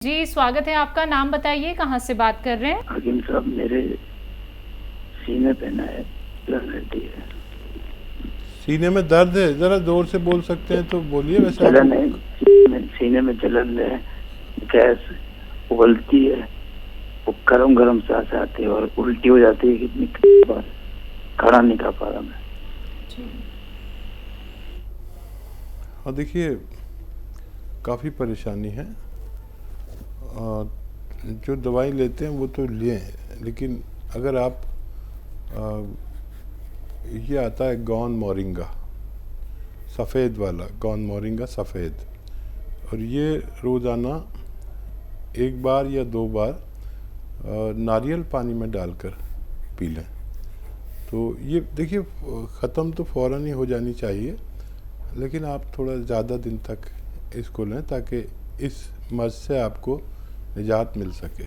जी, स्वागत है आपका। नाम बताइए, कहाँ से बात कर रहे हैं? हकीम साहब, मेरे सीने पे ना है जलन रहती है। सीने में दर्द है? जरा जोर से बोल सकते हैं तो बोलिए। वैसे जलन है, सीने में जलन है, गैस उबलती है, वो गरम गरम सांस आती है और उल्टी हो जाती है। कितनी बार खड़ा नहीं कर पा रहा मैं। हाँ, देखिए काफ़ी परेशानी है। जो दवाई लेते हैं वो तो लें, लेकिन अगर आप ये आता है गौन मोरिंगा सफ़ेद वाला, गौन मोरिंगा सफ़ेद, और ये रोज़ाना 1 बार या 2 बार नारियल पानी में डालकर पी लें। तो ये देखिए ख़त्म तो फ़ौरन ही हो जानी चाहिए, लेकिन आप थोड़ा ज़्यादा दिन तक इसको लें ताकि इस मर्ज़ से आपको निजात मिल सके।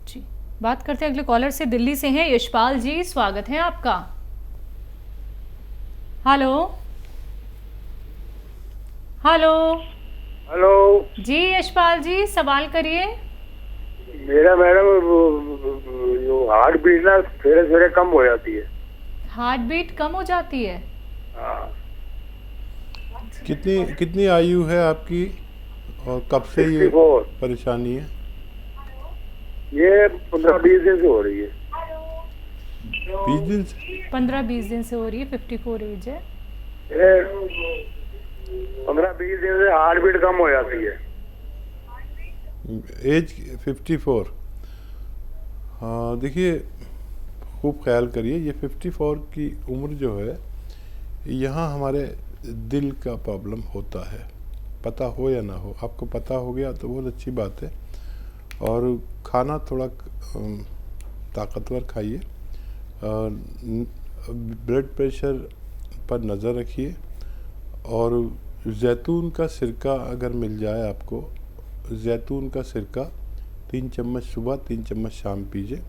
जी, बात करते हैं अगले कॉलर से। दिल्ली से हैं यशपाल जी, स्वागत है आपका। हेलो हेलो हेलो जी, यशपाल जी सवाल करिए। मेरा मैडम हार्ट बीट ना सवेरे सवेरे कम हो जाती है। हार्ट बीट कम हो जाती है? हाँ। कितनी आयु है आपकी और कब से ये 64। परेशानी है? ये 15-20 दिन से हो रही है। 20 दिन से? 15-20 दिन से हो रही है। 54 एज है। 15-20 दिन से हार्ट बीट कम हो जाती है। एज 54? हाँ, देखिए खूब ख्याल करिए। ये 54 की उम्र जो है, यहाँ हमारे दिल का प्रॉब्लम होता है। पता हो या ना हो, आपको पता हो गया तो बहुत अच्छी बात है। और खाना थोड़ा ताकतवर खाइए, ब्लड प्रेशर पर नज़र रखिए, और जैतून का सिरका अगर मिल जाए आपको, जैतून का सिरका 3 चम्मच सुबह 3 चम्मच शाम पीजिए।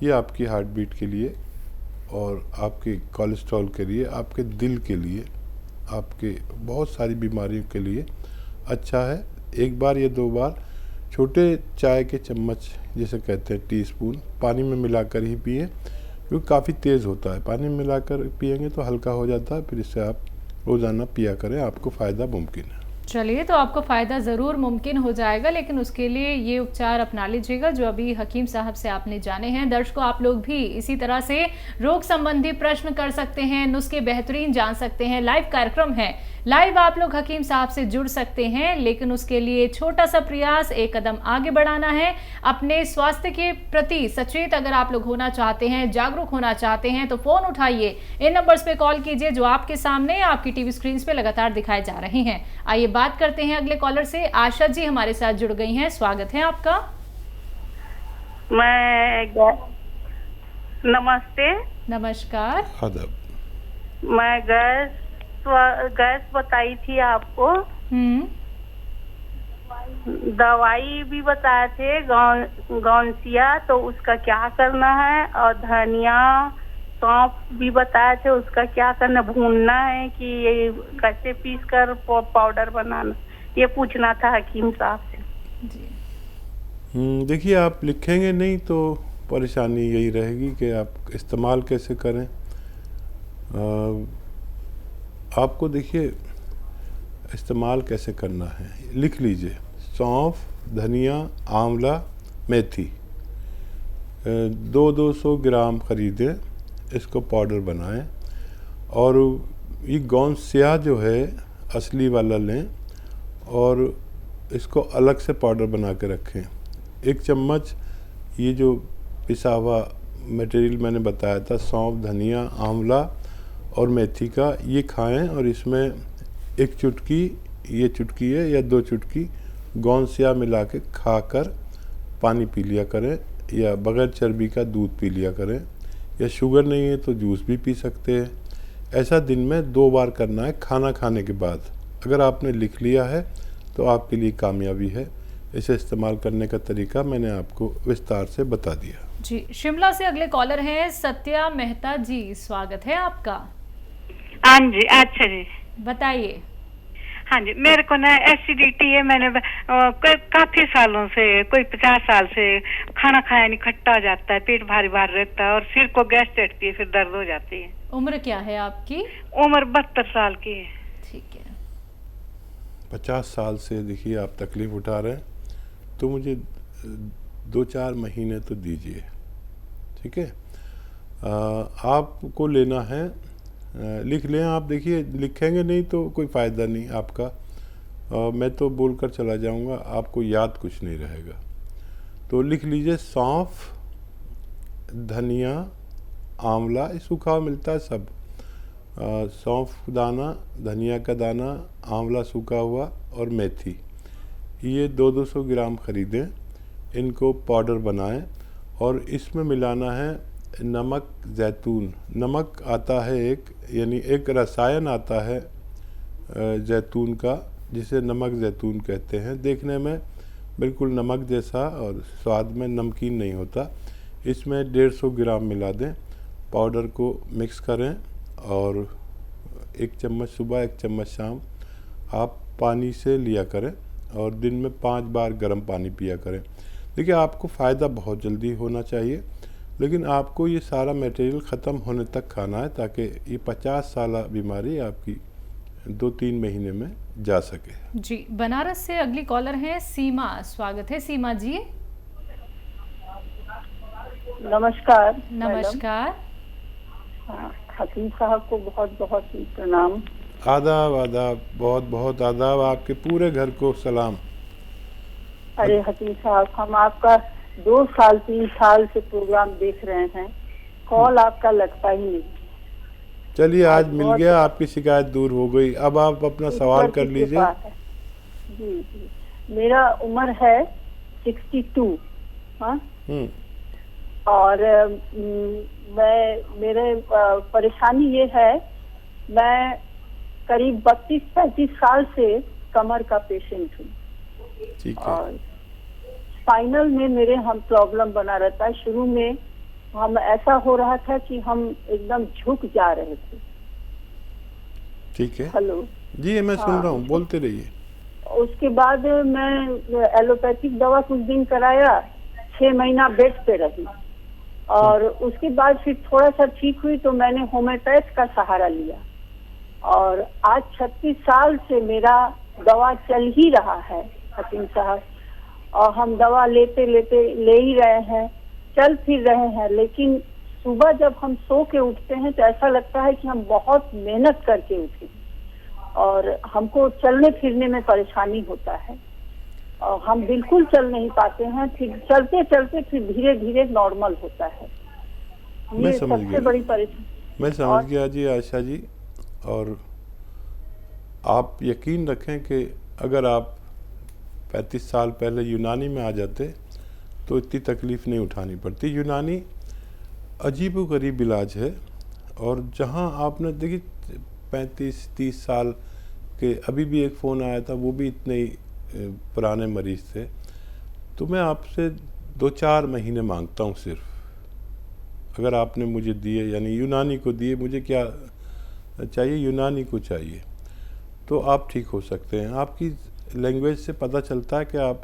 ये आपकी हार्ट बीट के लिए और आपके कोलेस्ट्रॉल के लिए, आपके दिल के लिए, आपके बहुत सारी बीमारियों के लिए अच्छा है। 1 बार या 2 बार छोटे चाय के चम्मच, जिसे कहते हैं टीस्पून, पानी में मिलाकर ही पिए, क्योंकि काफ़ी तेज़ होता है। पानी में मिलाकर पिएंगे तो हल्का हो जाता है। फिर इससे आप रोज़ाना पिया करें, आपको फ़ायदा मुमकिन है। चलिए, तो आपको फ़ायदा ज़रूर मुमकिन हो जाएगा, लेकिन उसके लिए ये उपचार अपना लीजिएगा जो अभी हकीम साहब से आपने जाने हैं। दर्शकों, आप लोग भी इसी तरह से रोग संबंधी प्रश्न कर सकते हैं, नुस्खे बेहतरीन जान सकते हैं। लाइव कार्यक्रम है, लाइव आप लोग हकीम साहब से जुड़ सकते हैं, लेकिन उसके लिए छोटा सा प्रयास, एक कदम आगे बढ़ाना है। अपने स्वास्थ्य के प्रति सचेत अगर आप लोग होना चाहते हैं, जागरूक होना चाहते हैं, तो फ़ोन उठाइए, इन नंबर्स पे कॉल कीजिए जो आपके सामने आपकी टीवी स्क्रीन पे लगातार दिखाए जा रहे हैं। आइए बात करते हैं अगले कॉलर से। आशा जी हमारे साथ जुड़ गई हैं, स्वागत है आपका। नमस्ते। नमस्कार। आदाब। मैं गैस बताई थी आपको। दवाई भी बताए थे गौनसिया, तो उसका क्या करना है, और धनिया सौंफ भी बताए थे, उसका क्या करना, भूनना है कि ये कैसे पीस कर पाउडर बनाना, ये पूछना था हकीम साहब से। देखिए, आप लिखेंगे नहीं तो परेशानी यही रहेगी कि आप इस्तेमाल कैसे करें। आपको देखिए इस्तेमाल कैसे करना है, लिख लीजिए। सौंफ, धनिया, आंवला, मेथी 200-200 ग्राम ख़रीदें, इसको पाउडर बनाएं। और ये गोंद स्याह जो है असली वाला लें और इसको अलग से पाउडर बना के रखें। 1 चम्मच ये जो पिसा हुआ मटेरियल मैंने बताया था, सौंफ, धनिया, आंवला और मेथी का, ये खाएं। और इसमें 1 चुटकी, ये चुटकी है या 2 चुटकी गोंद स्याह मिला के खाकर पानी पी लिया करें, या बग़ैर चर्बी का दूध पी लिया करें, या शुगर नहीं है तो जूस भी पी सकते हैं। ऐसा दिन में 2 बार करना है, खाना खाने के बाद। अगर आपने लिख लिया है तो आपके लिए कामयाबी है। इसे इस्तेमाल करने का तरीका मैंने आपको विस्तार से बता दिया। जी, शिमला से अगले कॉलर हैं सत्या मेहता जी, स्वागत है आपका। हाँ जी, अच्छा जी, बताइए। हाँ जी, मेरे को ना एसिडिटी है। मैंने काफी सालों से, कोई 50 साल से खाना खाया नहीं, खट्टा हो जाता है, पेट भारी भारी रहता है और सिर को गैस चढ़ती है, फिर दर्द हो जाती है। उम्र क्या है आपकी? उम्र 72 साल की है। ठीक है। 50 साल से देखिए आप तकलीफ उठा रहे हैं, तो मुझे 2-4 महीने तो दीजिए, ठीक है। आपको लेना है, लिख लें आप। देखिए लिखेंगे नहीं तो कोई फ़ायदा नहीं आपका, मैं तो बोलकर चला जाऊंगा, आपको याद कुछ नहीं रहेगा। तो लिख लीजिए सौंफ, धनिया, आंवला, सूखा हुआ मिलता है सब, सौंफ दाना, धनिया का दाना, आंवला सूखा हुआ और मेथी, ये 200 ग्राम ख़रीदें। इनको पाउडर बनाएं और इसमें मिलाना है नमक जैतून। नमक आता है एक, यानी एक रसायन आता है जैतून का, जिसे नमक जैतून कहते हैं। देखने में बिल्कुल नमक जैसा और स्वाद में नमकीन नहीं होता। इसमें 150 ग्राम मिला दें, पाउडर को मिक्स करें और 1 चम्मच सुबह 1 चम्मच शाम आप पानी से लिया करें और दिन में 5 बार गर्म पानी पिया करें। देखिए आपको फ़ायदा बहुत जल्दी होना चाहिए, लेकिन आपको ये सारा मटेरियल ख़त्म होने तक खाना है ताकि ये 50 साल बीमारी आपकी 2-3 महीने में जा सके। जी, बनारस से अगली कॉलर हैं सीमा। स्वागत है सीमा जी। नमस्कार। नमस्कार। हकीम साहब को बहुत बहुत प्रणाम। आदाब आदाब, बहुत बहुत आदाब, आपके पूरे घर को सलाम। अरे हकीम साहब, हम आपका 2 साल 3 साल से प्रोग्राम देख रहे हैं, कॉल आपका लगता ही नहीं। चलिए आज मिल गया, आपकी शिकायत दूर हो गई। अब आप अपना सवाल कर लीजिए। जी जी, मेरा उम्र है 62। हाँ, और मेरे परेशानी ये है, मैं करीब 32-35 साल से कमर का पेशेंट हूँ। ठीक है। और स्पाइनल में मेरे हम प्रॉब्लम बना रहता है। शुरू में हम ऐसा हो रहा था कि हम एकदम झुक जा रहे थे। ठीक है। हेलो जी, मैं सुन रहा हूँ, बोलते रहिए। उसके बाद मैं एलोपैथिक दवा कुछ दिन कराया, 6 महीना बेड पे रही और उसके बाद फिर थोड़ा सा ठीक हुई तो मैंने होम्योपैथ का सहारा लिया और आज 36 साल से मेरा दवा चल ही रहा है हकीम साहब। और हम दवा लेते लेते ले ही रहे हैं, चल फिर रहे हैं, लेकिन सुबह जब हम सो के उठते हैं तो ऐसा लगता है कि हम बहुत मेहनत करके उठे और हमको चलने फिरने में परेशानी होता है और हम बिल्कुल चल नहीं पाते हैं। फिर चलते चलते फिर धीरे धीरे नॉर्मल होता है। ये सबसे बड़ी परेशानी। मैं समझ गया जी आशा जी, और आप यकीन रखें कि अगर आप 35 साल पहले यूनानी में आ जाते तो इतनी तकलीफ़ नहीं उठानी पड़ती। यूनानी अजीबोगरीब इलाज है, और जहां आपने देखिए 35-30 साल के, अभी भी एक फ़ोन आया था, वो भी इतने ही पुराने मरीज़ थे। तो मैं आपसे 2-4 महीने मांगता हूँ सिर्फ। अगर आपने मुझे दिए, यानी यूनानी को दिए, मुझे क्या चाहिए, यूनानी को चाहिए, तो आप ठीक हो सकते हैं। आपकी लैंग्वेज से पता चलता है कि आप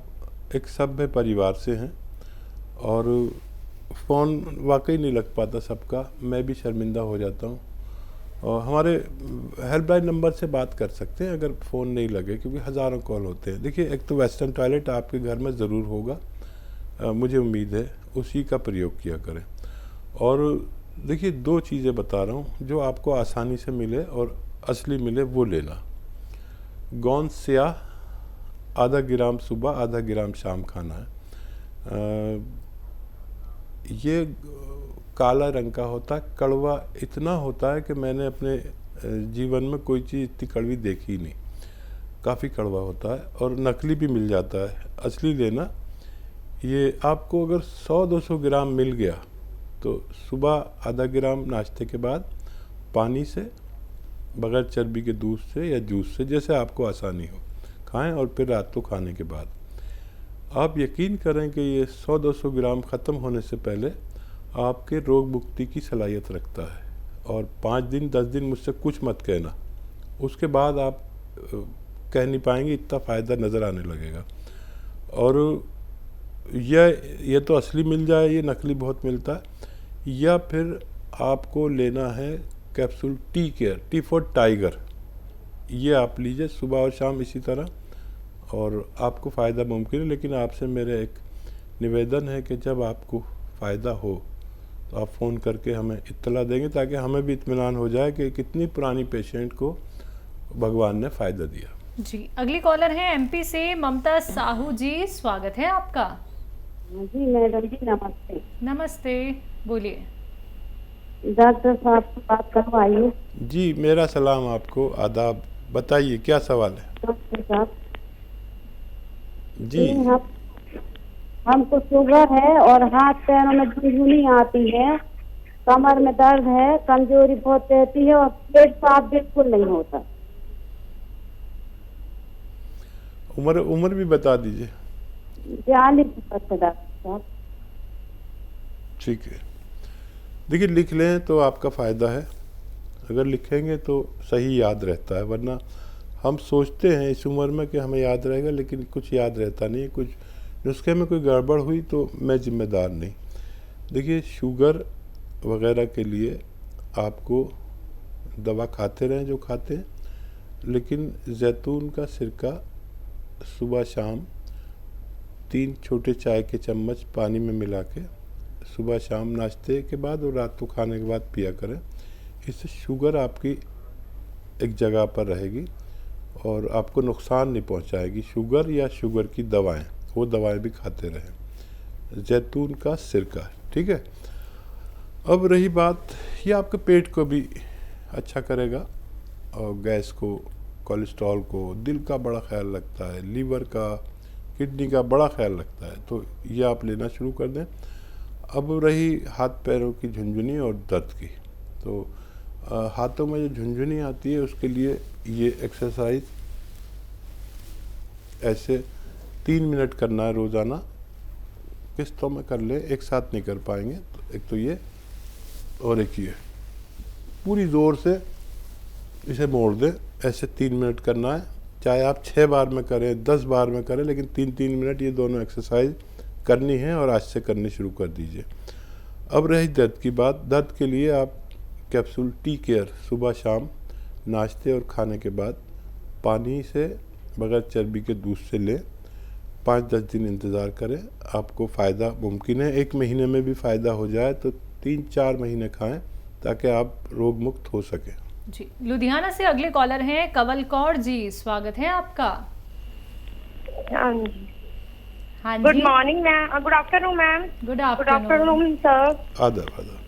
एक सभ्य परिवार से हैं, और फ़ोन वाकई नहीं लग पाता सबका, मैं भी शर्मिंदा हो जाता हूँ। और हमारे हेल्पलाइन नंबर से बात कर सकते हैं अगर फ़ोन नहीं लगे, क्योंकि हज़ारों कॉल होते हैं। देखिए एक तो वेस्टर्न टॉयलेट आपके घर में ज़रूर होगा, मुझे उम्मीद है, उसी का प्रयोग किया करें। और देखिए 2 चीज़ें बता रहा हूँ जो आपको आसानी से मिले और असली मिले, वो लेना। गोंद स्याह आधा ग्राम सुबह, आधा ग्राम शाम खाना है। ये काला रंग का होता है, कड़वा इतना होता है कि मैंने अपने जीवन में कोई चीज़ इतनी कड़वी देखी नहीं। काफ़ी कड़वा होता है और नकली भी मिल जाता है, असली लेना। ये आपको अगर 100-200 ग्राम मिल गया तो सुबह आधा ग्राम नाश्ते के बाद पानी से, बग़ैर चर्बी के दूध से या जूस से, जैसे आपको आसानी हो, खाएं। और फिर रात को खाने के बाद आप यकीन करें कि ये 100-200 ग्राम ख़त्म होने से पहले आपके रोग मुक्ति की सलाहियत रखता है। और 5 दिन 10 दिन मुझसे कुछ मत कहना, उसके बाद आप कह नहीं पाएंगे, इतना फ़ायदा नज़र आने लगेगा। और यह तो असली मिल जाए, ये नकली बहुत मिलता है। या फिर आपको लेना है capsule tea care, T for tiger, ये आप लीजिए सुबह और शाम इसी तरह, और आपको फ़ायदा मुमकिन है। लेकिन आपसे मेरा एक निवेदन है कि जब आपको फ़ायदा हो तो आप फ़ोन करके हमें इत्तला देंगे, ताकि हमें भी इत्मीनान हो जाए कि कितनी पुरानी पेशेंट को भगवान ने फ़ायदा दिया। जी, अगली कॉलर है एमपी से ममता साहू जी, स्वागत है आपका। जी मैडम जी नमस्ते। नमस्ते, बोलिए। डॉक्टर साहब से बात करवाइए। जी, मेरा सलाम आपको, आदाब। बताइए क्या सवाल है? डॉक्टर साहब जी, हमको शुगर है और हाथ पैरों में झुनझुनी आती है, कमर में दर्द है, कमजोरी बहुत रहती है और पेट साफ बिल्कुल नहीं होता। उम्र भी बता दीजिए। 42 डॉक्टर साहब। ठीक है, देखिए लिख लें तो आपका फ़ायदा है, अगर लिखेंगे तो सही याद रहता है, वरना हम सोचते हैं इस उम्र में कि हमें याद रहेगा, लेकिन कुछ याद रहता नहीं है। कुछ नुस्खे में कोई गड़बड़ हुई तो मैं जिम्मेदार नहीं। देखिए, शुगर वगैरह के लिए आपको दवा खाते रहें जो खाते हैं, लेकिन जैतून का सिरका सुबह शाम 3 छोटे चाय के चम्मच पानी में मिला के सुबह शाम नाश्ते के बाद और रात को खाने के बाद पिया करें। इससे शुगर आपकी एक जगह पर रहेगी और आपको नुकसान नहीं पहुंचाएगी। शुगर या शुगर की दवाएं, वो दवाएं भी खाते रहें। जैतून का सिरका, ठीक है। अब रही बात, ये आपके पेट को भी अच्छा करेगा और गैस को, कोलेस्ट्रॉल को, दिल का बड़ा ख्याल रखता है, लीवर का, किडनी का बड़ा ख्याल रखता है, तो ये आप लेना शुरू कर दें। अब रही हाथ पैरों की झुनझुनी और दर्द की, तो हाथों में जो झुनझुनी आती है उसके लिए ये एक्सरसाइज ऐसे 3 मिनट करना है रोज़ाना, किस्तों में कर ले, एक साथ नहीं कर पाएंगे। तो एक तो ये और एक ये, पूरी ज़ोर से इसे मोड़ दें, ऐसे 3 मिनट करना है। चाहे आप 6 बार में करें, 10 बार में करें, लेकिन 3-3 मिनट ये दोनों एक्सरसाइज करनी है और आज से करनी शुरू कर दीजिए। अब रही दर्द की बात, दर्द के लिए आप कैप्सूल टी केयर सुबह शाम नाश्ते और खाने के बाद पानी से बगैर चर्बी के दूध से लें। 5-10 दिन इंतज़ार करें, आपको फ़ायदा मुमकिन है। 1 महीने में भी फ़ायदा हो जाए तो 3-4 महीने खाएं, ताकि आप रोग मुक्त हो सकें। जी, लुधियाना से अगले कॉलर हैं कंवल कौर जी, स्वागत है आपका। हाँ जी, हाँ जी, good morning ma'am, good afternoon ma'am. Good good afternoon sir. आदर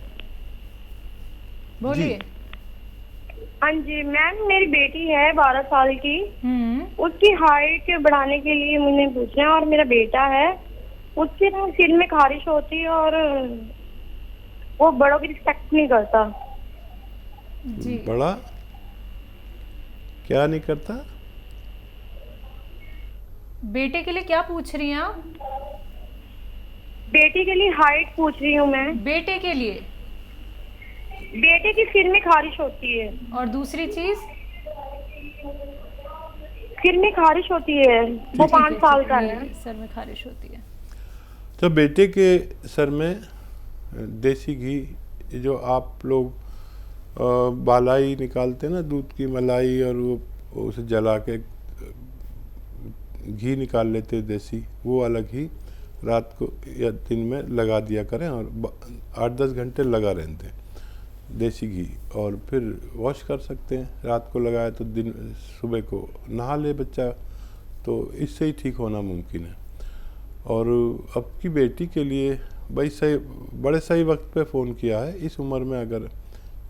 बोलिए। हाँ जी मैम, मेरी बेटी है 12 साल की, उसकी हाइट बढ़ाने के लिए मुझे पूछना है, और मेरा बेटा है, उसके ना सिर में खारिश होती है और वो बड़ों की रिस्पेक्ट नहीं करता। जी, बड़ा क्या नहीं करता? बेटे के लिए क्या पूछ रही हैं आप? बेटी के लिए हाइट पूछ रही हूँ मैं। बेटे के लिए? बेटे की सिर में खारिश होती है। और दूसरी चीज? सिर में खारिश होती है, वो 5 साल का है। सर में खारिश होती है। तो बेटे के सर में देसी घी, जो आप लोग बालाई निकालते हैं ना, दूध की मलाई, और वो उसे जला के घी निकाल लेते हैं देसी, वो अलग ही रात को या दिन में लगा दिया करें और 8-10 घंटे लगा रहते हैं देसी घी, और फिर वॉश कर सकते हैं। रात को लगाए तो दिन सुबह को नहा ले बच्चा, तो इससे ही ठीक होना मुमकिन है। और अब की बेटी के लिए भाई बड़े सही वक्त पे फ़ोन किया है। इस उम्र में अगर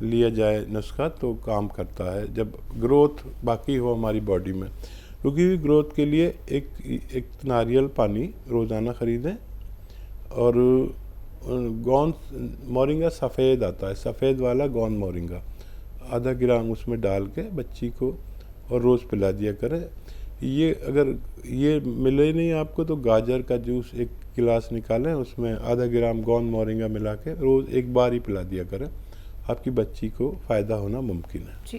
लिया जाए नुस्खा तो काम करता है, जब ग्रोथ बाकी हो हमारी बॉडी में। रुकी हुई ग्रोथ के लिए एक नारियल पानी रोज़ाना ख़रीदें, और गोंद मोरिंगा सफ़ेद आता है, सफ़ेद वाला गोंद मोरिंगा आधा ग्राम उसमें डाल के बच्ची को और रोज़ पिला दिया करें। ये अगर ये मिले नहीं आपको तो गाजर का जूस 1 गिलास निकालें, उसमें आधा ग्राम गोंद मोरिंगा मिला के रोज़ 1 बार ही पिला दिया करें, आपकी बच्ची को फ़ायदा होना मुमकिन है। जी,